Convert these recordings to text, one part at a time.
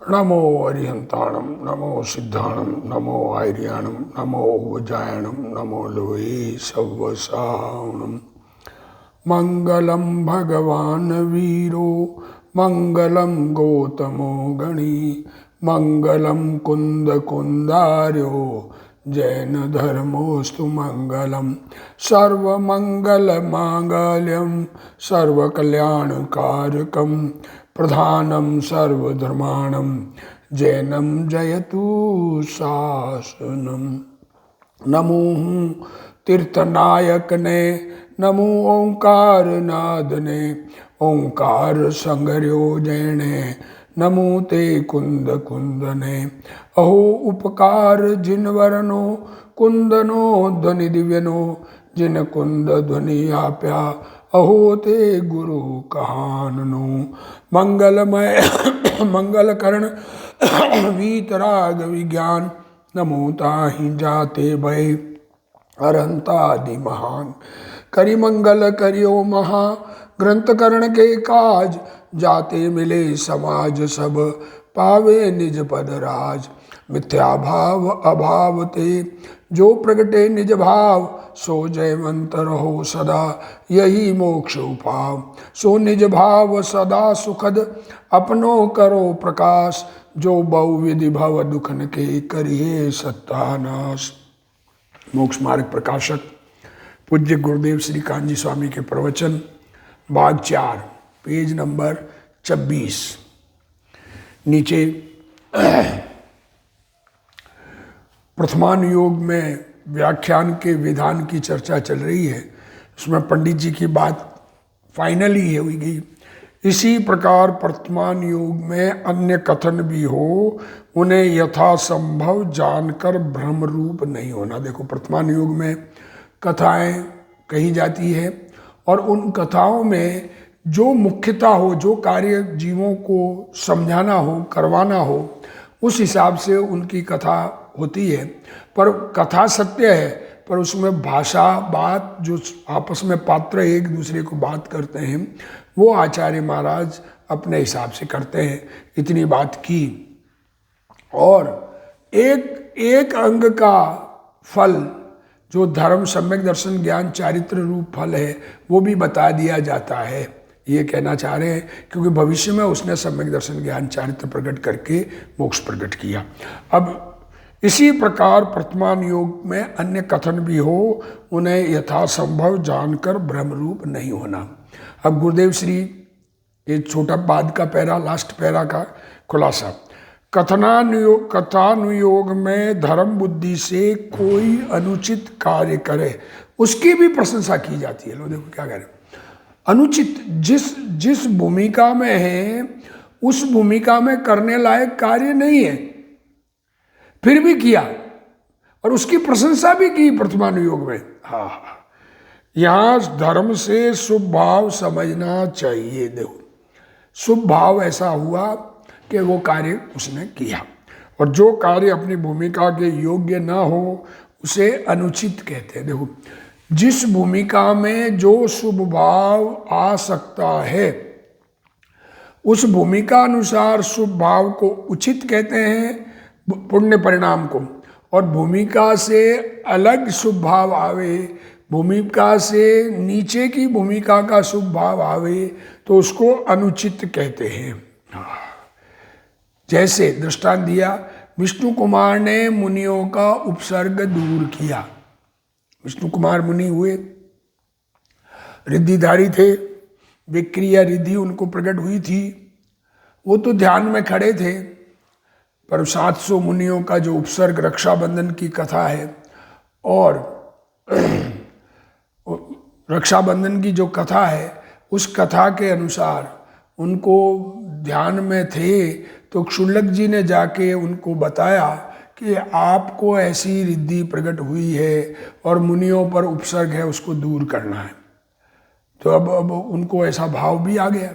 नमो अरिहंताणम नमो सिद्धाणम नमो आर्याणम नमो वजायणम नमो लोये सव्वसावणम। मंगलम भगवान वीरो मंगलम गौतमो गणी मंगलम कुंद कुंदार्यो जैन धर्मोस्तु मंगलम। सर्वमंगल मांगल्यम सर्वकल्याणकारकम प्रधानम सर्वधर्माणम जैनम जयतु शासनम। नमो तीर्थनायक ने नमो ओंकार नाद ने ओंकार संगर्यो जैने नमो ते कुंद कुंदने। अहो उपकार जिन वरनो कुंदनो ध्वनि दिव्यनो जिन कुंद ध्वनि आप्या अहो ते गुरु कहाननो। मंगलमय मंगल करण वीतराग विज्ञान नमो ताहि जाते भय अरंतादि महान। करि मंगल करियो महा ग्रंथ करण के काज जाते मिले समाज सब पावे निज पद राज। मिथ्या भाव अभाव ते जो प्रगटे निज भाव सो जयवंत रहो सदा यही मोक्ष उपाव। सो निज भाव सदा सुखद अपनो करो प्रकाश जो बहुविधि भव दुखन के करिए सत्यानाश। मोक्ष मार्ग प्रकाशक पूज्य गुरुदेव श्री कान्जी स्वामी के प्रवचन भाग 4 पेज नंबर 26। नीचे प्रथमानुयोग में व्याख्यान के विधान की चर्चा चल रही है। उसमें पंडित जी की बात फाइनली हुई गई। इसी प्रकार प्रथमानुयोग में अन्य कथन भी हो उन्हें यथासंभव जानकर भ्रम रूप नहीं होना। देखो प्रथमानुयोग में कथाएं कही जाती है और उन कथाओं में जो मुख्यता हो, जो कार्य जीवों को समझाना हो, करवाना हो, उस हिसाब से उनकी कथा होती है। पर कथा सत्य है, पर उसमें भाषा बात जो आपस में पात्र एक दूसरे को बात करते हैं वो आचार्य महाराज अपने हिसाब से करते हैं। इतनी बात की और एक एक अंग का फल जो धर्म सम्यक दर्शन ज्ञान चारित्र रूप फल है वो भी बता दिया जाता है। ये कहना चाह रहे हैं क्योंकि भविष्य में उसने सम्यक दर्शन ज्ञान चारित्र प्रकट करके मोक्ष प्रकट किया। अब इसी प्रकार प्रथमानुयोग में अन्य कथन भी हो उन्हें यथासंभव जानकर भ्रम रूप नहीं होना। अब गुरुदेव श्री एक छोटा बाद का पैरा, लास्ट पैरा का खुलासा। कथानुयोग में धर्म बुद्धि से कोई अनुचित कार्य करे उसकी भी प्रशंसा की जाती है। लो देखो क्या कह रहे हैं, अनुचित जिस भूमिका में है उस भूमिका में करने लायक कार्य नहीं है फिर भी किया और उसकी प्रशंसा भी की प्रथमानुयोग में। हाँ, यहाँ धर्म से शुभ भाव समझना चाहिए। देखो शुभ भाव ऐसा हुआ कि वो कार्य उसने किया और जो कार्य अपनी भूमिका के योग्य ना हो उसे अनुचित कहते हैं। देखो जिस भूमिका में जो शुभ भाव आ सकता है उस भूमिका अनुसार शुभ भाव को उचित कहते हैं, पुण्य परिणाम को। और भूमिका से अलग शुभ भाव आवे, भूमिका से नीचे की भूमिका का शुभ भाव आवे तो उसको अनुचित कहते हैं। जैसे दृष्टांत दिया, विष्णु कुमार ने मुनियों का उपसर्ग दूर किया। विष्णु कुमार मुनि हुए, रिद्धिधारी थे, विक्रिया रिद्धि उनको प्रकट हुई थी। वो तो ध्यान में खड़े थे पर 700 मुनियों का जो उपसर्ग रक्षाबंधन की कथा है और रक्षाबंधन की जो कथा है उस कथा के अनुसार उनको ध्यान में थे तो क्षुल्लक जी ने जाके उनको बताया कि आपको ऐसी रिद्धि प्रकट हुई है और मुनियों पर उपसर्ग है उसको दूर करना है। तो अब उनको ऐसा भाव भी आ गया।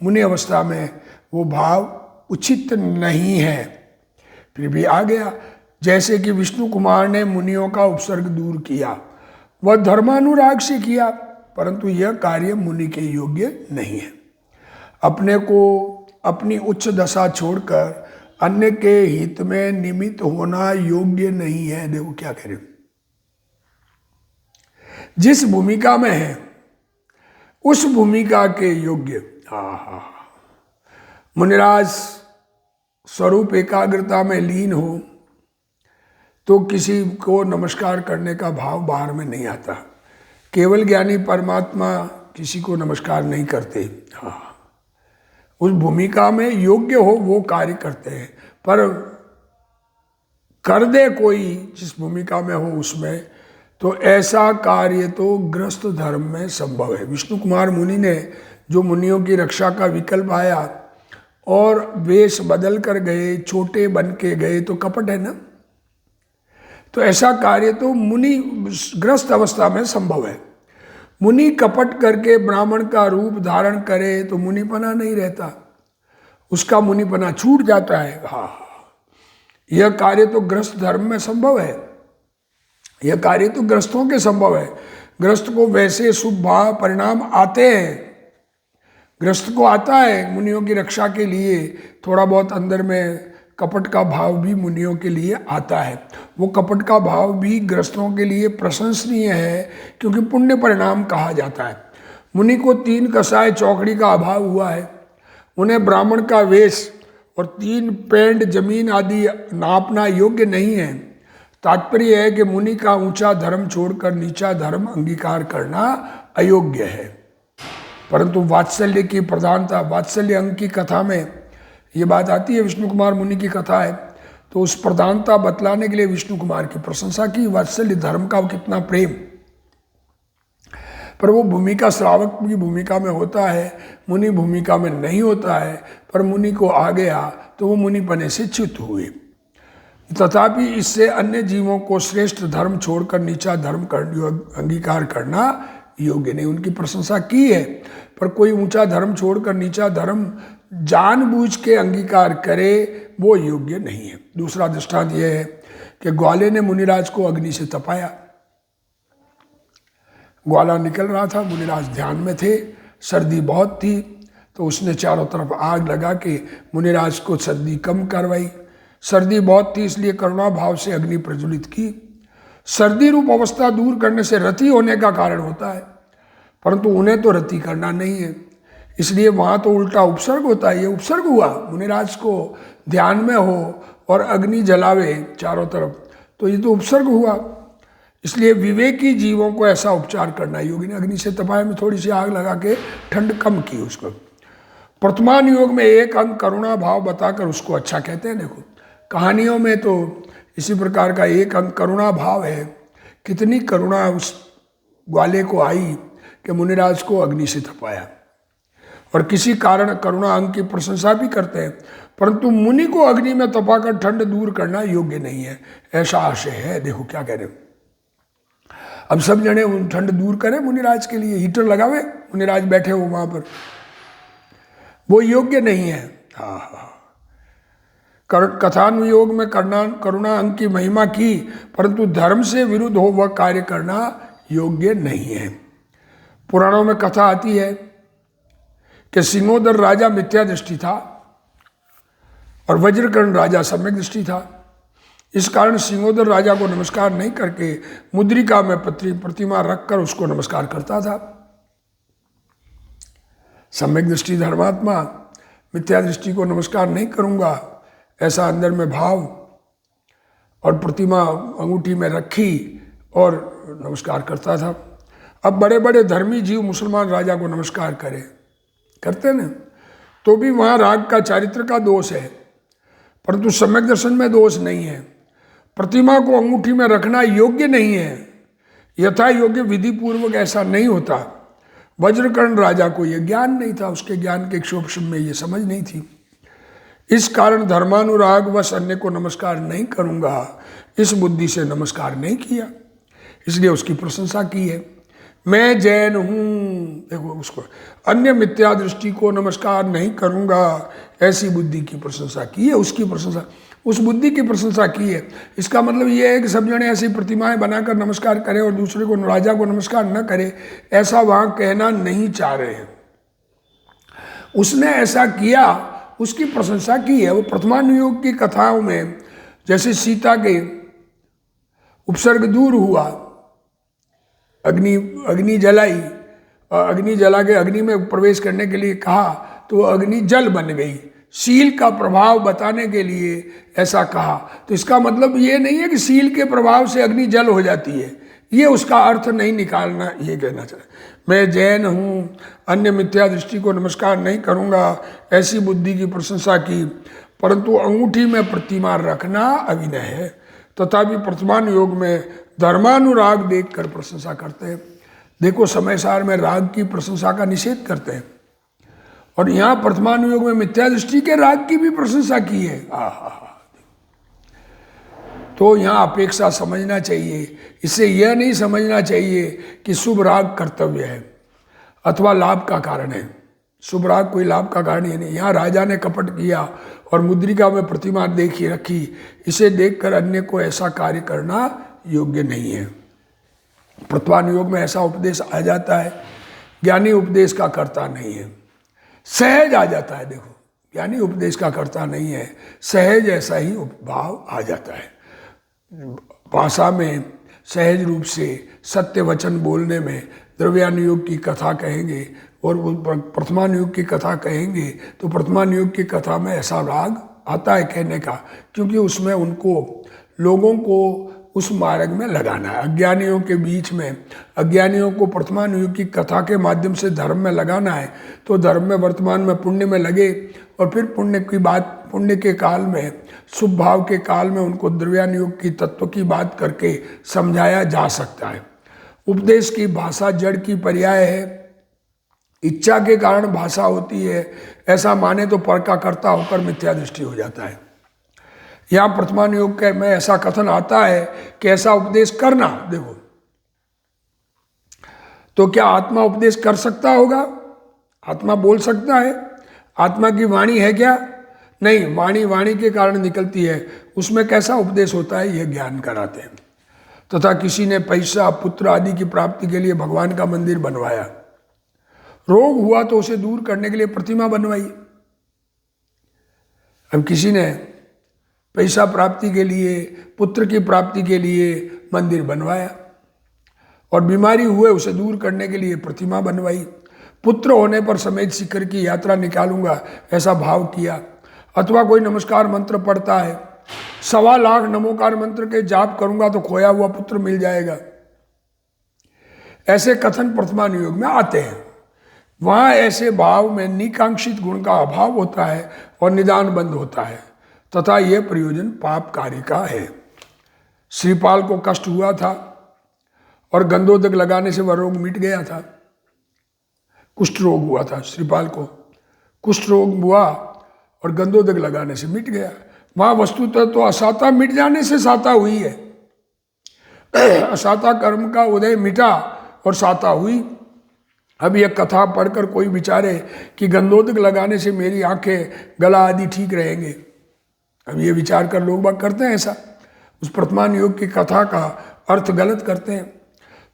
मुनि अवस्था में वो भाव उचित नहीं है फिर भी आ गया। जैसे कि विष्णु कुमार ने मुनियों का उपसर्ग दूर किया, वह धर्मानुराग से किया परंतु यह कार्य मुनि के योग्य नहीं है। अपने को अपनी उच्च दशा छोड़कर अन्य के हित में निमित्त होना योग्य नहीं है। देखो क्या कह रहे हो, जिस भूमिका में है उस भूमिका के योग्य। मुनिराज स्वरूप एकाग्रता में लीन हो तो किसी को नमस्कार करने का भाव बाहर में नहीं आता। केवल ज्ञानी परमात्मा किसी को नमस्कार नहीं करते। उस भूमिका में योग्य हो वो कार्य करते हैं, पर कर दे कोई जिस भूमिका में हो उसमें, तो ऐसा कार्य तो गृहस्थ धर्म में संभव है। विष्णु कुमार मुनि ने जो मुनियों की रक्षा का विकल्प आया और वेश बदल कर गए, छोटे बन के गए, तो कपट है ना। तो ऐसा कार्य तो मुनि गृहस्थ अवस्था में संभव है। मुनि कपट करके ब्राह्मण का रूप धारण करे तो मुनिपना नहीं रहता, उसका मुनिपना छूट जाता है। यह कार्य तो गृहस्थ धर्म में संभव है, यह कार्य तो गृहस्थों के संभव है। गृहस्थ को वैसे शुभ भाव परिणाम आते हैं, गृहस्थ को आता है मुनियों की रक्षा के लिए थोड़ा बहुत अंदर में कपट का भाव भी मुनियों के लिए आता है। वो कपट का भाव भी गृहस्थों के लिए प्रशंसनीय है, क्योंकि पुण्य परिणाम कहा जाता है। मुनि को 3 कसाय चौकड़ी का अभाव हुआ है, उन्हें ब्राह्मण का वेश और 3 पेंड जमीन आदि नापना योग्य नहीं है। तात्पर्य है कि मुनि का ऊंचा धर्म छोड़कर नीचा धर्म अंगीकार करना अयोग्य है। परंतु वात्सल्य की प्रधानता, वात्सल्य अंग की कथा में ये बात आती है, विष्णु कुमार मुनि की कथा है, तो उस प्रधानता बतलाने के लिए विष्णु कुमार की प्रशंसा की। वात्सल्य धर्म का कितना प्रेम, पर वो भूमिका श्रावक की भूमिका में होता है, मुनि भूमिका में नहीं होता है। पर मुनि को आ गया तो वो मुनि पने से च्युत हुए। तथापि इससे अन्य जीवों को श्रेष्ठ धर्म छोड़कर नीचा धर्म अंगीकार करना योग्य नहीं। उनकी प्रशंसा की है, पर कोई ऊंचा धर्म छोड़कर नीचा धर्म जानबूझ के अंगीकार करे वो योग्य नहीं है। दूसरा दृष्टांत यह है कि ग्वाले ने मुनिराज को अग्नि से तपाया। ग्वाला निकल रहा था, मुनिराज ध्यान में थे, सर्दी बहुत थी, तो उसने चारों तरफ आग लगा के मुनिराज को सर्दी कम करवाई। सर्दी बहुत थी इसलिए करुणा भाव से अग्नि प्रज्वलित की। सर्दी रूप अवस्था दूर करने से रति होने का कारण होता है, परंतु उन्हें तो रति करना नहीं है, इसलिए वहाँ तो उल्टा उपसर्ग होता है। ये उपसर्ग हुआ, मुनिराज को ध्यान में हो और अग्नि जलावे चारों तरफ, तो ये तो उपसर्ग हुआ। इसलिए विवेकी जीवों को ऐसा उपचार करना योगी ने अग्नि से तपाया में थोड़ी सी आग लगा के ठंड कम की उसको। वर्तमान योग में एक अंग करुणा भाव बताकर उसको अच्छा कहते हैं। देखो कहानियों में तो इसी प्रकार का एक अंग करुणा भाव है। कितनी करुणा उस ग्वाले को आई कि मुनिराज को अग्नि से तपाया, और किसी कारण करुणा अंग की प्रशंसा भी करते हैं, परंतु मुनि को अग्नि में तपाकर ठंड दूर करना योग्य नहीं है, ऐसा आशय है। देखो क्या कह रहे हो, अब सब जने उन ठंड दूर करें मुनिराज के लिए, हीटर लगावे, मुनिराज बैठे हो वहां पर, वो योग्य नहीं है। कथानुयोग में करुणा अंग की महिमा की, परंतु धर्म से विरुद्ध हो वह कार्य करना योग्य नहीं है। पुराणों में कथा आती है कि सिंहोदर राजा मिथ्या दृष्टि था और वज्रकर्ण राजा सम्यक दृष्टि था। इस कारण सिंहोदर राजा को नमस्कार नहीं करके मुद्रिका में प्रतिमा रखकर उसको नमस्कार करता था। सम्यक दृष्टि धर्मात्मा मिथ्या दृष्टि को नमस्कार नहीं करूंगा, ऐसा अंदर में भाव, और प्रतिमा अंगूठी में रखी और नमस्कार करता था। अब बड़े बड़े धर्मी जीव मुसलमान राजा को नमस्कार करते ना, तो भी वहाँ राग का चारित्र का दोष है, परंतु सम्यक दर्शन में दोष नहीं है। प्रतिमा को अंगूठी में रखना योग्य नहीं है, यथा योग्य विधि पूर्वक ऐसा नहीं होता। वज्रकर्ण राजा को यह ज्ञान नहीं था, उसके ज्ञान के क्षोभ में ये समझ नहीं थी। इस कारण धर्मानुराग वश अन्य को नमस्कार नहीं करूंगा, इस बुद्धि से नमस्कार नहीं किया, इसलिए उसकी प्रशंसा की है। मैं जैन हूँ, देखो उसको अन्य मिथ्या दृष्टि को नमस्कार नहीं करूंगा, ऐसी बुद्धि की प्रशंसा की है, उसकी प्रशंसा, उस बुद्धि की प्रशंसा की है। इसका मतलब ये है कि सब जने ऐसी प्रतिमाएं बनाकर नमस्कार करें और दूसरे को, राजा को नमस्कार न करे, ऐसा वहाँ कहना नहीं चाह रहे हैं। उसने ऐसा किया, उसकी प्रशंसा की है। वो प्रथमानुयोग की कथाओं में जैसे सीता के उपसर्ग दूर हुआ, अग्नि जलाई, अग्नि जला के अग्नि में प्रवेश करने के लिए कहा तो वो अग्नि जल बन गई। शील का प्रभाव बताने के लिए ऐसा कहा, तो इसका मतलब ये नहीं है कि शील के प्रभाव से अग्नि जल हो जाती है, ये उसका अर्थ नहीं निकालना, ये कहना चाहिए। मैं जैन हूँ, अन्य मिथ्या दृष्टि को नमस्कार नहीं करूँगा, ऐसी बुद्धि की प्रशंसा की, परंतु अंगूठी में प्रतिमा रखना अविनय है। तथापि प्रथमानुयोग में धर्मानुराग देखकर प्रशंसा करते हैं। देखो समय सार में राग की प्रशंसा का निषेध करते हैं, और यहाँ प्रथमानुयोग में मिथ्या दृष्टि के राग की भी प्रशंसा की है। तो यहाँ अपेक्षा समझना चाहिए। इससे यह नहीं समझना चाहिए कि शुभ राग कर्तव्य है अथवा लाभ का कारण है। शुभ राग कोई लाभ का कारण ही नहीं। यहाँ राजा ने कपट किया और मुद्रिका में प्रतिमा देखी रखी, इसे देखकर अन्य को ऐसा कार्य करना योग्य नहीं है। प्रथमानुयोग में ऐसा उपदेश आ जाता है, ज्ञानी उपदेश का कर्ता नहीं है, सहज आ जाता है। देखो, ज्ञानी उपदेश का कर्ता नहीं है, सहज ऐसा ही भाव आ जाता है। भाषा में सहज रूप से सत्य वचन बोलने में द्रव्यानुयोग की कथा कहेंगे और प्रथमानुयोग की कथा कहेंगे, तो प्रथमानुयोग की कथा में ऐसा राग आता है कहने का, क्योंकि उसमें उनको लोगों को उस मार्ग में लगाना है। अज्ञानियों के बीच में अज्ञानियों को प्रथमानुयोग की कथा के माध्यम से धर्म में लगाना है, तो धर्म में वर्तमान में पुण्य में लगे, और फिर पुण्य की बात, पुण्य के काल में, शुभ भाव के काल में उनको द्रव्यानुयोग की तत्व की बात करके समझाया जा सकता है। उपदेश की भाषा जड़ की पर्याय है, इच्छा के कारण भाषा होती है, ऐसा माने तो पर का कर्ता होकर मिथ्या दृष्टि हो जाता है। यहाँ प्रथमानुयोग के में ऐसा कथन आता है कि ऐसा उपदेश करना। देखो, तो क्या आत्मा उपदेश कर सकता होगा? आत्मा बोल सकता है? आत्मा की वाणी है क्या? नहीं, वाणी के कारण निकलती है, उसमें कैसा उपदेश होता है ये ज्ञान कराते हैं। तथा किसी ने पैसा, पुत्र आदि की प्राप्ति के लिए भगवान का मंदिर बनवाया, रोग हुआ तो उसे दूर करने के लिए प्रतिमा बनवाई। अब किसी ने पैसा प्राप्ति के लिए, पुत्र की प्राप्ति के लिए मंदिर बनवाया, और बीमारी हुए उसे दूर करने के लिए प्रतिमा बनवाई। पुत्र होने पर समेत शिखर की यात्रा निकालूंगा ऐसा भाव किया। अथवा कोई नमस्कार मंत्र पढ़ता है, 1.25 लाख नमोकार मंत्र के जाप करूंगा तो खोया हुआ पुत्र मिल जाएगा, ऐसे कथन प्रथमानुयोग में आते हैं। वहाँ ऐसे भाव में निकांक्षित गुण का अभाव होता है और निदान बंद होता है, तथा यह प्रयोजन पाप कार्य का है। श्रीपाल को कष्ट हुआ था और गंधोदक लगाने से वह रोग मिट गया था। कुष्ठ रोग हुआ था श्रीपाल को, कुष्ठ रोग हुआ और गंधोदक लगाने से मिट गया। वहाँ वस्तुतः तो असाता मिट जाने से साता हुई है, असाता कर्म का उदय मिटा और साता हुई। अब यह कथा पढ़कर कोई विचारे कि गंधोदक लगाने से मेरी आंखें, गला आदि ठीक रहेंगे, अब ये विचार कर लोग बात करते हैं ऐसा, उस प्रथमानुयोग की कथा का अर्थ गलत करते हैं।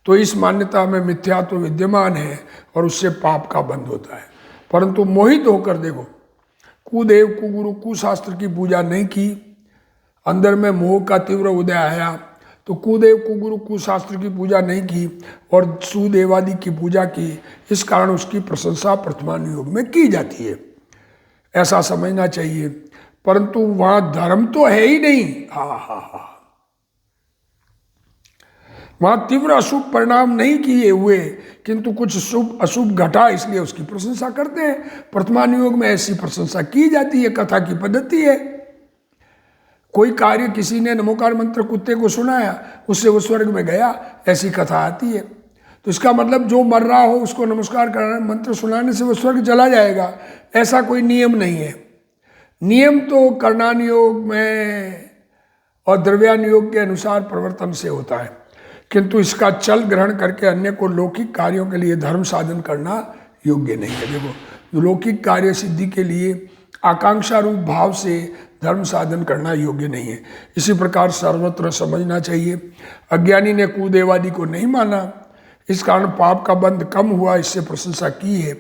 तो इस मान्यता में मिथ्यात्व विद्यमान है और उससे पाप का बंध होता है। परंतु मोहित होकर देखो, कुदेव कुगुरु कुशास्त्र की पूजा नहीं की, अंदर में मोह का तीव्र उदय आया, तो कुदेव कुगुरु कुशास्त्र की पूजा नहीं की और सुदेवादि की पूजा की, इस कारण उसकी प्रशंसा प्रथमानुयोग में की जाती है, ऐसा समझना चाहिए। परंतु वहां धर्म तो है ही नहीं। वहां तीव्र अशुभ परिणाम नहीं किए हुए, किंतु कुछ शुभ अशुभ घटा, इसलिए उसकी प्रशंसा करते हैं। प्रथमानुयोग में ऐसी प्रशंसा की जाती है, कथा की पद्धति है। कोई कार्य किसी ने नमोकार मंत्र कुत्ते को सुनाया, उससे वो स्वर्ग में गया, ऐसी कथा आती है। तो इसका मतलब जो मर रहा हो उसको नमस्कार करना, मंत्र सुनाने से वो स्वर्ग चला जाएगा, ऐसा कोई नियम नहीं है। नियम तो कर्णानुयोग में और द्रव्यानुयोग के अनुसार प्रवर्तन से होता है, किंतु इसका चल ग्रहण करके अन्य को लौकिक कार्यों के लिए धर्म साधन करना योग्य नहीं है। देखो, लौकिक कार्य सिद्धि के लिए आकांक्षा रूप भाव से धर्म साधन करना योग्य नहीं है। इसी प्रकार सर्वत्र समझना चाहिए। अज्ञानी ने कुदेवादि को नहीं माना, इस कारण पाप का बंध कम हुआ, इससे प्रशंसा की है।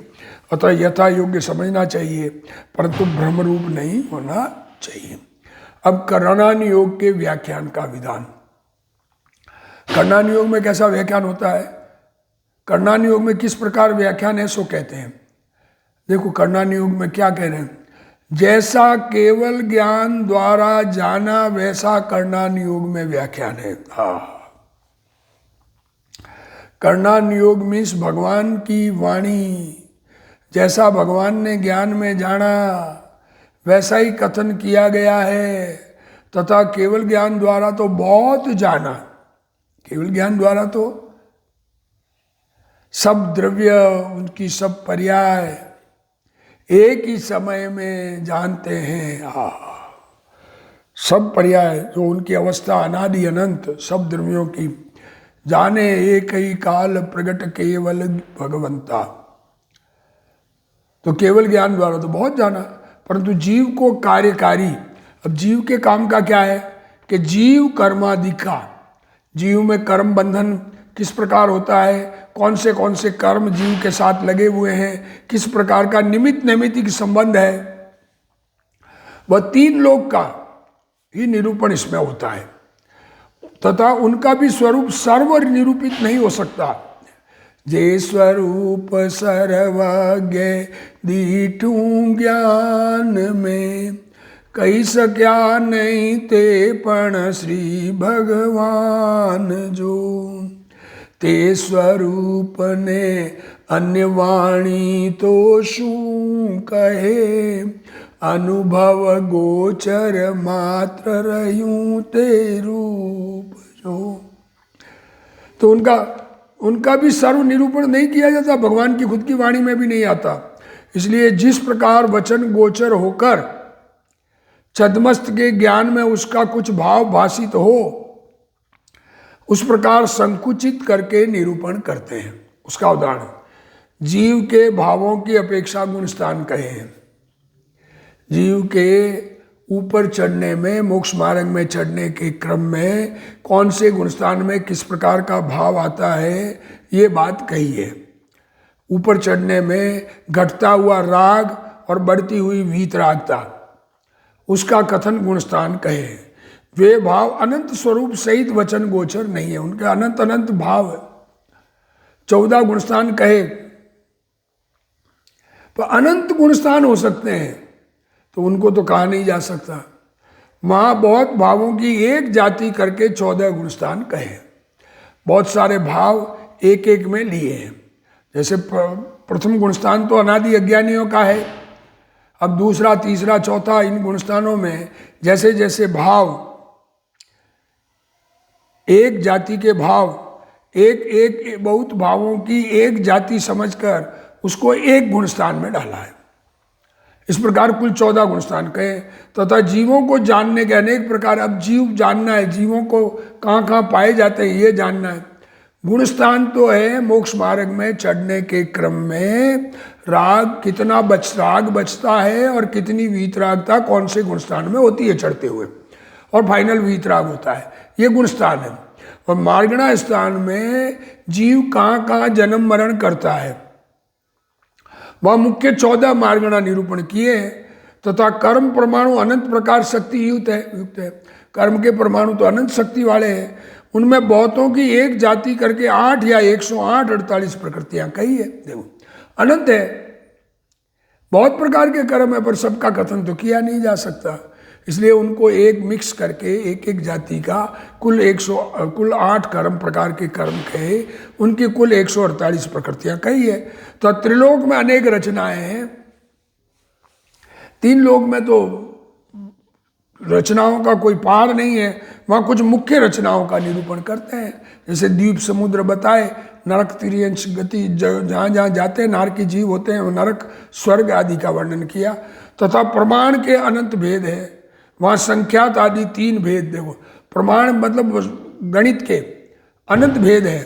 अतः यथा योग्य समझना चाहिए, परंतु भ्रमरूप नहीं होना चाहिए। अब कर्णान योग के व्याख्यान का विधान। कर्णान योग में कैसा व्याख्यान होता है, कर्णान योग में किस प्रकार व्याख्यान है सो कहते हैं। देखो कर्णान योग में क्या कह रहे हैं, जैसा केवल ज्ञान द्वारा जाना वैसा कर्णान योग में व्याख्यान है। हाँ, कर्णान योग मीन्स भगवान की वाणी, जैसा भगवान ने ज्ञान में जाना वैसा ही कथन किया गया है। तथा केवल ज्ञान द्वारा तो बहुत जाना, केवल ज्ञान द्वारा तो सब द्रव्य, उनकी सब पर्याय एक ही समय में जानते हैं। सब पर्याय जो उनकी अवस्था अनादि अनंत सब द्रव्यों की जाने एक ही काल प्रगट केवल भगवंता। तो केवल ज्ञान द्वारा तो बहुत जाना, परंतु जीव को कार्यकारी। अब जीव के काम का क्या है कि जीव कर्मादि का, जीव में कर्म बंधन किस प्रकार होता है, कौन से कर्म जीव के साथ लगे हुए हैं, किस प्रकार का निमित्त नैमित्तिक संबंध है, वह तीन लोक का ही निरूपण इसमें होता है। तथा उनका भी स्वरूप सर्व निरूपित नहीं हो सकता। जे स्वरूप सर्वज्ञ दीठू ज्ञान में, कही सक्या नहीं ते पण श्री भगवान जो। ते स्वरूप ने अन्य वाणी तो शू कहे, अनुभव गोचर मात्र रह्यूं ते रूप जो। तो उनका भी सर्व निरूपण नहीं किया जाता, भगवान की खुद की वाणी में भी नहीं आता। इसलिए जिस प्रकार वचन गोचर होकर छद्मस्त के ज्ञान में उसका कुछ भाव भाषित हो, उस प्रकार संकुचित करके निरूपण करते हैं। उसका उदाहरण जीव के भावों की अपेक्षा गुण स्थान कहे हैं। जीव के ऊपर चढ़ने में, मोक्ष मार्ग में चढ़ने के क्रम में कौन से गुणस्थान में किस प्रकार का भाव आता है, ये बात कही है। ऊपर चढ़ने में घटता हुआ राग और बढ़ती हुई वीतरागता, उसका कथन गुणस्थान कहे। वे भाव अनंत स्वरूप सहित वचन गोचर नहीं है, उनके अनंत अनंत भाव 14 गुणस्थान कहे, तो अनंत गुणस्थान हो सकते हैं, तो उनको तो कहा नहीं जा सकता। वहाँ बहुत भावों की एक जाति करके 14 गुणस्थान कहे, बहुत सारे भाव एक एक में लिए हैं। जैसे प्रथम गुणस्थान तो अनादि अज्ञानियों का है, अब दूसरा तीसरा चौथा, इन गुणस्थानों में जैसे जैसे भाव एक जाति के भाव, एक एक बहुत भावों की एक जाति समझकर उसको एक गुणस्थान में डाला है। इस प्रकार कुल 14 गुणस्थान कहे। तथा जीवों को जानने के अनेक प्रकार, अब जीव जानना है, जीवों को कहाँ कहाँ पाए जाते हैं ये जानना है। गुणस्थान तो है मोक्ष मार्ग में चढ़ने के क्रम में राग कितना राग बचता है और कितनी वीतरागता कौन से गुणस्थान में होती है चढ़ते हुए, और फाइनल वीतराग होता है, ये गुणस्थान है। और मार्गणा स्थान में जीव कहाँ कहाँ जन्म मरण करता है, वह मुख्य 14 मार्गणा निरूपण किए हैं। तथा कर्म परमाणु अनंत प्रकार शक्ति युक्त है। कर्म के परमाणु तो अनंत शक्ति वाले हैं, उनमें बहुतों की एक जाति करके 8 या 108 48 प्रकृतियां कही है। देखो अनंत है, बहुत प्रकार के कर्म है, पर सबका कथन तो किया नहीं जा सकता। इसलिए उनको एक मिक्स करके एक एक जाति का कुल 8 कर्म प्रकार के कर्म कहे, उनकी कुल 148 प्रकृतियां कही है। तो त्रिलोक में अनेक रचनाएं हैं, 3 लोक में तो रचनाओं का कोई पार नहीं है, वहाँ कुछ मुख्य रचनाओं का निरूपण करते हैं। जैसे द्वीप समुद्र बताए, नरक तिर्यंश गति, जहाँ जहाँ जाते हैं नार के जीव होते हैं, नरक स्वर्ग आदि का वर्णन किया। तथा प्रमाण के अनंत भेद है, वहाँ संख्यात आदि 3 भेद। देखो प्रमाण मतलब गणित के अनंत भेद है,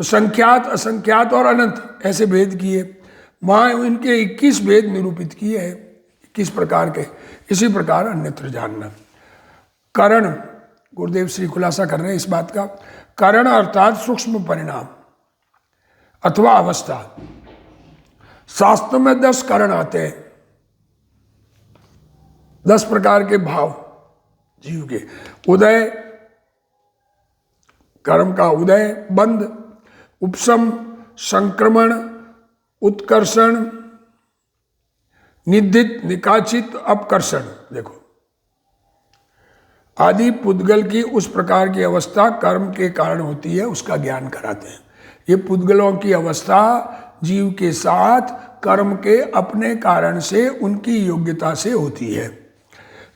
तो संख्यात असंख्यात और अनंत ऐसे भेद किए। वहाँ इनके 21 भेद निरूपित किए हैं, 21 प्रकार के। इसी प्रकार अन्यत्र जानना। करण, गुरुदेव श्री खुलासा कर रहे हैं इस बात का। करण अर्थात सूक्ष्म परिणाम अथवा अवस्था। शास्त्र में 10 करण आते हैं, 10 प्रकार के भाव जीव के। उदय, कर्म का उदय, बंध, उपशम, संक्रमण, उत्कर्षण, निधित, निकाचित, अपकर्षण। देखो, आदि पुद्गल की उस प्रकार की अवस्था कर्म के कारण होती है, उसका ज्ञान कराते हैं। ये पुद्गलों की अवस्था जीव के साथ कर्म के अपने कारण से, उनकी योग्यता से होती है।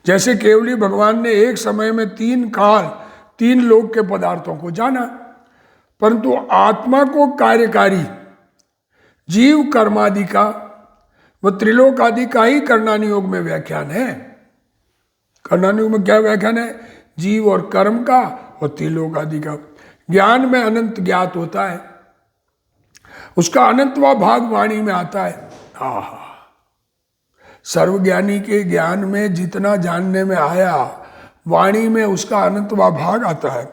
जैसे केवली भगवान ने एक समय में 3 काल 3 लोक के पदार्थों को जाना, परंतु आत्मा को कार्यकारी जीव कर्मादि का व त्रिलोक आदि का ही करणानि योग में व्याख्यान है। करणानि योग में क्या व्याख्यान है? जीव और कर्म का और त्रिलोक आदि का। ज्ञान में अनंत ज्ञात होता है, उसका अनंतवा भाग वाणी में आता है। आहा, सर्वज्ञानी के ज्ञान में जितना जानने में आया, वाणी में उसका अनंतवा भाग आता है।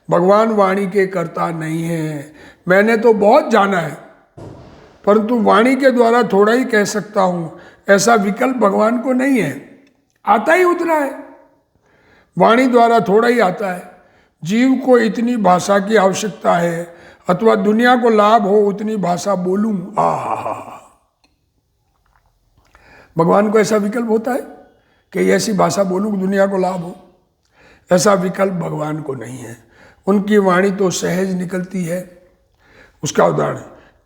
भगवान वाणी के कर्ता नहीं है। मैंने तो बहुत जाना है, परंतु वाणी के द्वारा थोड़ा ही कह सकता हूं, ऐसा विकल्प भगवान को नहीं है। आता ही उतना है, वाणी द्वारा थोड़ा ही आता है। जीव को इतनी भाषा की आवश्यकता है, अथवा दुनिया को लाभ हो उतनी भाषा बोलूं। आहा, भगवान को ऐसा विकल्प होता है कि ऐसी भाषा बोलूं कि दुनिया को लाभ हो? ऐसा विकल्प भगवान को नहीं है। उनकी वाणी तो सहज निकलती है। उसका उदाहरण,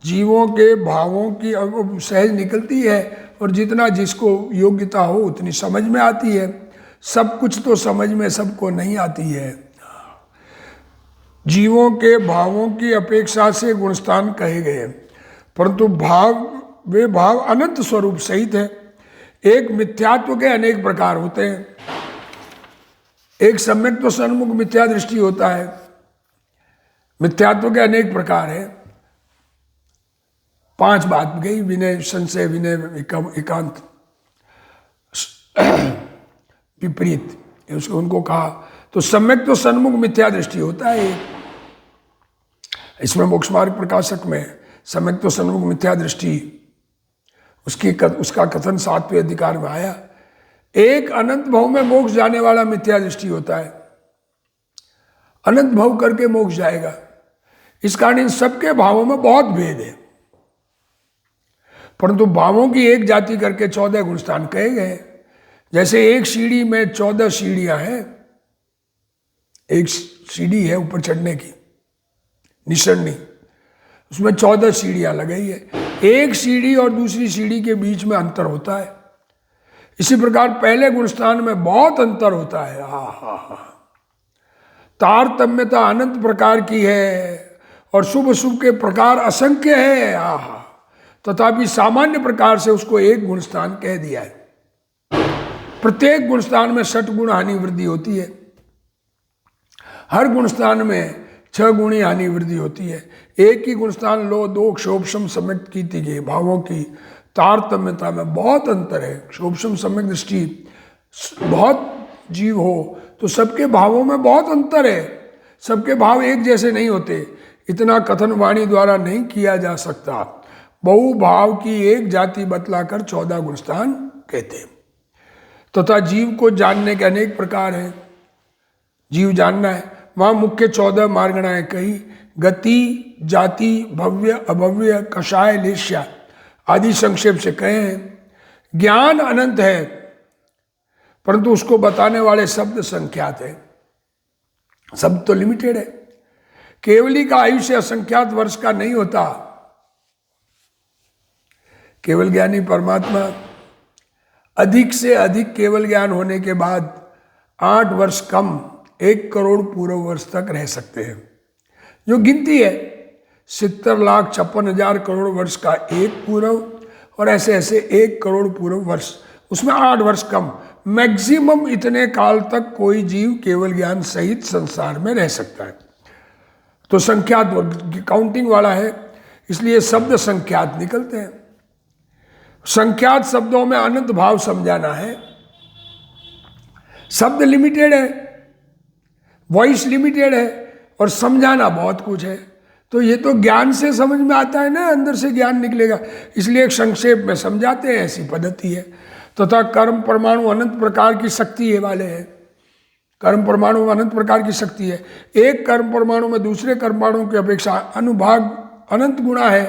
जीवों के भावों की सहज निकलती है, और जितना जिसको योग्यता हो उतनी समझ में आती है। सब कुछ तो समझ में सबको नहीं आती है। जीवों के भावों की अपेक्षा से गुणस्थान कहे गए, परंतु वे भाव अनंत स्वरूप सहित है। एक मिथ्यात्व के अनेक प्रकार होते हैं। एक सम्यक तो सन्मुख मिथ्या दृष्टि होता है। मिथ्यात्व के अनेक प्रकार है। 5 बात गई, विनय, संशय, विनय, एकांत, विपरीत, उसको उनको कहा। तो सम्यक तो सन्मुख मिथ्या दृष्टि होता है। इसमें मोक्ष मार्ग प्रकाशक में सम्यक तो सन्मुख मिथ्या दृष्टि, उसका कथन 7वें अधिकार में आया। एक अनंत भव में मोक्ष जाने वाला मिथ्या दृष्टि होता है। अनंत भव करके मोक्ष जाएगा। इस कारण इन सबके भावों में बहुत भेद है, परंतु भावों की एक जाति करके 14 गुणस्थान कहे गए। जैसे एक सीढ़ी में 14 सीढ़ियां हैं। एक सीढ़ी है ऊपर चढ़ने की, निसरनी, उसमें 14 सीढ़ियां लगाई है। एक सीढ़ी और दूसरी सीढ़ी के बीच में अंतर होता है। इसी प्रकार पहले गुणस्थान में बहुत अंतर होता है। तारतम्यता अनंत प्रकार की है, और शुभ शुभ के प्रकार असंख्य है। तथापि सामान्य प्रकार से उसको एक गुणस्थान कह दिया है। प्रत्येक गुणस्थान में 6 गुण हानि वृद्धि होती है। हर गुणस्थान में 6 गुणी हानि वृद्धि होती है। एक ही गुणस्थान लो, 2 क्षोभशम सम्यक कीति के भावों की तारतम्यता में बहुत अंतर है। क्षोभशम सम्यक दृष्टि, बहुत जीव हो तो सबके भावों में बहुत अंतर है। सबके भाव एक जैसे नहीं होते। इतना कथन वाणी द्वारा नहीं किया जा सकता। बहु भाव की एक जाति बतलाकर 14 गुणस्थान कहते हैं। तथा जीव को जानने के अनेक प्रकार हैं। जीव जानना है, वहां मुख्य 14 मार्गणाएं कही। गति, जाति, भव्य, अभव्य, कषाय, लेश्या आदि संक्षेप से कहे हैं। ज्ञान अनंत है, परंतु उसको बताने वाले शब्द संख्यात है। शब्द तो लिमिटेड है। केवली का आयुष्य असंख्यात वर्ष का नहीं होता। केवल ज्ञानी परमात्मा अधिक से अधिक केवल ज्ञान होने के बाद 8 वर्ष कम 1 करोड़ पूर्व वर्ष तक रह सकते हैं। जो गिनती है 70,56,000 करोड़ वर्ष का 1 पूर्व, और ऐसे ऐसे 1 करोड़ पूर्व वर्ष, उसमें 8 वर्ष कम। मैक्सिमम इतने काल तक कोई जीव केवल ज्ञान सहित संसार में रह सकता है। तो संख्यात काउंटिंग वाला है, इसलिए शब्द संख्यात निकलते हैं। संख्यात शब्दों में अनंत भाव समझाना है। शब्द लिमिटेड है, वॉइस लिमिटेड है, और समझाना बहुत कुछ है। तो ये तो ज्ञान से समझ में आता है ना, अंदर से ज्ञान निकलेगा, इसलिए एक संक्षेप में समझाते हैं, ऐसी पद्धति है। तथा कर्म परमाणु अनंत प्रकार की शक्ति है वाले हैं। कर्म परमाणु में अनंत प्रकार की शक्ति है। एक कर्म परमाणु में दूसरे कर्म परमाणु की अपेक्षा अनुभाग अनंत गुणा है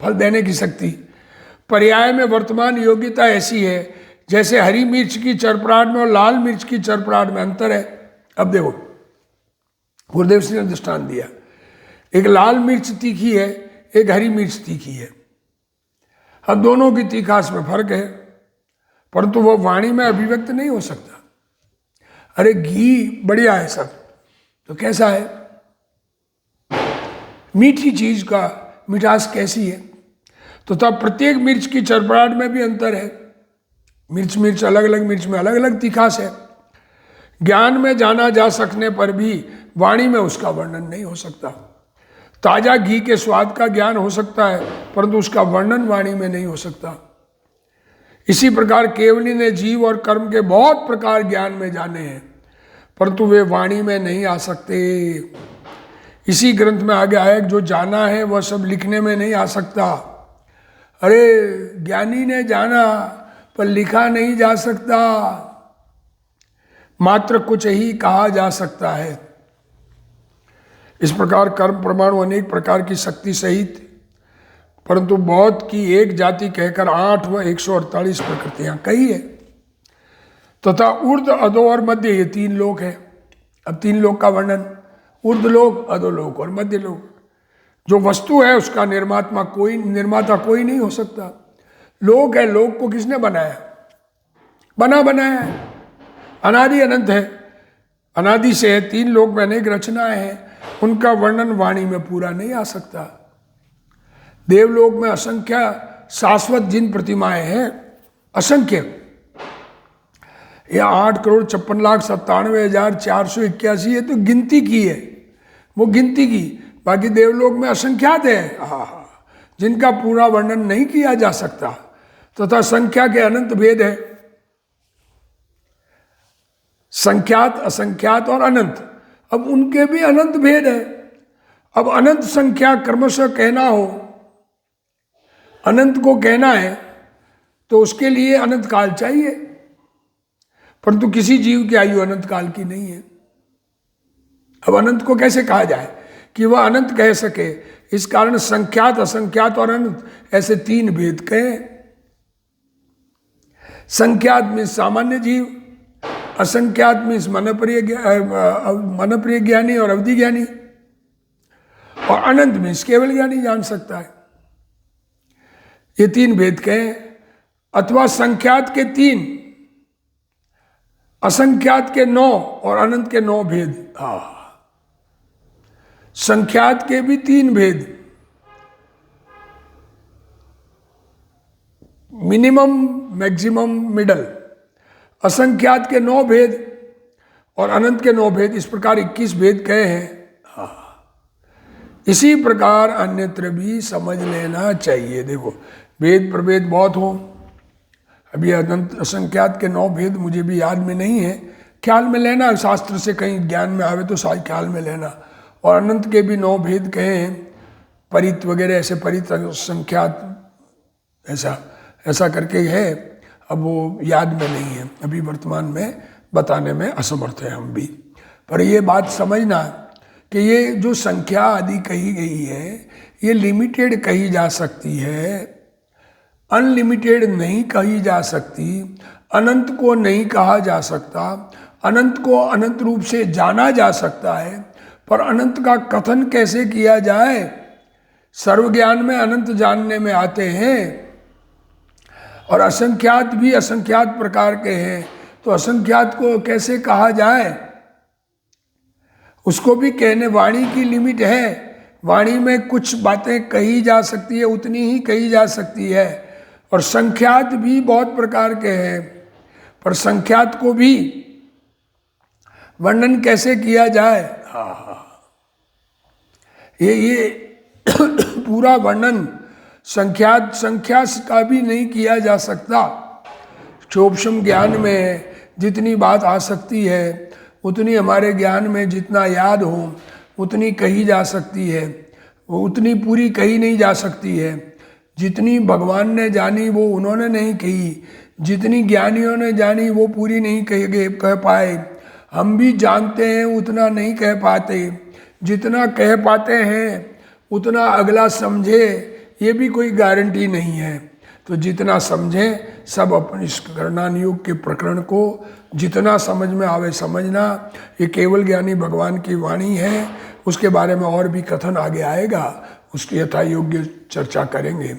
फल देने की शक्ति। पर्याय में वर्तमान योग्यता ऐसी है जैसे हरी मिर्च की चरपराहट में और लाल मिर्च की चरपराहट में अंतर है। अब देखो, गुरुदेव सिंह ने दृष्टांत दिया, एक लाल मिर्च तीखी है, एक हरी मिर्च तीखी है। अब दोनों की तीखास में फर्क है, परंतु वो वाणी में अभिव्यक्त नहीं हो सकता। अरे घी बढ़िया है सब, तो कैसा है? मीठी चीज का मिठास कैसी है? तो तब प्रत्येक मिर्च की चरपराहट में भी अंतर है। मिर्च अलग अलग मिर्च में अलग अलग तीखास है। ज्ञान में जाना जा सकने पर भी वाणी में उसका वर्णन नहीं हो सकता। ताजा घी के स्वाद का ज्ञान हो सकता है, परंतु उसका वर्णन वाणी में नहीं हो सकता। इसी प्रकार केवली ने जीव और कर्म के बहुत प्रकार ज्ञान में जाने हैं, परंतु वे वाणी में नहीं आ सकते। इसी ग्रंथ में आगे आया, जो जाना है वह सब लिखने में नहीं आ सकता। अरे ज्ञानी ने जाना पर लिखा नहीं जा सकता, मात्र कुछ ही कहा जा सकता है। इस प्रकार कर्म परमाणु अनेक प्रकार की शक्ति सहित परंतु बहुत की एक जाति कहकर 8 व 148 प्रकृतियां कही है। तथा ऊर्ध अधो और मध्य, ये 3 लोक है। अब 3 लोक का वर्णन, ऊर्ध लोक, अधोलोक और मध्य लोक। जो वस्तु है उसका निर्माता कोई नहीं हो सकता। लोक है, लोक को किसने बनाया? बनाया है, अनादि अनंत है, अनादि से है। 3 लोक में अनेक रचनाएं हैं, उनका वर्णन वाणी में पूरा नहीं आ सकता। देवलोक में असंख्य शाश्वत जिन प्रतिमाएं हैं, असंख्य, यह 8,56,97,481 है, तो गिनती की है, वो गिनती की। बाकी देवलोक में असंख्यात है जिनका पूरा वर्णन नहीं किया जा सकता। तथा संख्या के अनंत भेद है, संख्यात, असंख्यात और अनंत। अब उनके भी अनंत भेद है। अब अनंत संख्या क्रमशः कहना हो, अनंत को कहना है तो उसके लिए अनंत काल चाहिए, परंतु किसी जीव की आयु अनंत काल की नहीं है। अब अनंत को कैसे कहा जाए कि वह अनंत कह सके? इस कारण संख्यात, असंख्यात और अनंत, ऐसे 3 भेद कहे। संख्यात में सामान्य जीव, असंख्यात में मनप्रिय ज्ञानी और अवधि ज्ञानी, और अनंत में केवल ज्ञानी जान सकता है। ये 3 भेद कहे। अथवा संख्यात के 3, असंख्यात के 9 और अनंत के 9 भेद। संख्यात के भी 3 भेद, मिनिमम, मैक्सिमम, मिडल। असंख्यात के 9 भेद और अनंत के 9 भेद, इस प्रकार 21 भेद कहे हैं। इसी प्रकार अन्यत्र भी समझ लेना चाहिए। देखो, भेद प्रभेद बहुत हो। अभी अनंत असंख्यात के 9 भेद मुझे भी याद में नहीं है, ख्याल में लेना, शास्त्र से कहीं ज्ञान में आवे तो शायद ख्याल में लेना। और अनंत के भी 9 भेद कहे हैं, परित वगैरह, ऐसे परित, संख्यात, ऐसा करके है। अब वो याद में नहीं है, अभी वर्तमान में बताने में असमर्थ है हम भी। पर ये बात समझना कि ये जो संख्या आदि कही गई है, ये लिमिटेड कही जा सकती है, अनलिमिटेड नहीं कही जा सकती। अनंत को नहीं कहा जा सकता। अनंत को अनंत रूप से जाना जा सकता है, पर अनंत का कथन कैसे किया जाए? सर्वज्ञान में अनंत जानने में आते हैं, और असंख्यात भी असंख्यात प्रकार के हैं, तो असंख्यात को कैसे कहा जाए? उसको भी कहने, वाणी की लिमिट है। वाणी में कुछ बातें कही जा सकती है, उतनी ही कही जा सकती है। और संख्यात भी बहुत प्रकार के हैं, पर संख्यात को भी वर्णन कैसे किया जाए? ये पूरा वर्णन संख्या का भी नहीं किया जा सकता। क्षोभम ज्ञान में जितनी बात आ सकती है, उतनी हमारे ज्ञान में जितना याद हो उतनी कही जा सकती है। वो उतनी पूरी कही नहीं जा सकती है। जितनी भगवान ने जानी वो उन्होंने नहीं कही, जितनी ज्ञानियों ने जानी वो पूरी नहीं कह पाए। हम भी जानते हैं उतना नहीं कह पाते, जितना कह पाते हैं उतना अगला समझे ये भी कोई गारंटी नहीं है। तो जितना समझे सब अपने इस गणनान योग के प्रकरण को जितना समझ में आवे समझना। ये केवल ज्ञानी भगवान की वाणी है, उसके बारे में और भी कथन आगे आएगा, उसकी यथा योग्य चर्चा करेंगे।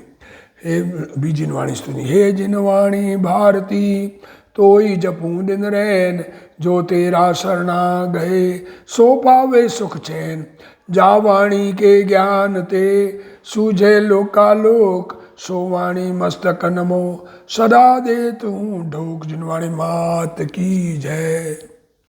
हे भी जिनवाणी स्तुति, हे जिनवाणी भारती तोई जपूं दिन रैन, जो तेरा शरणा गए सो पावे सुख चैन। जा वाणी के ज्ञान ते सूझे लोकालोक, सो वाणी मस्तक नमो सदा दे तू ढोक। जिनवाणी मात की जय।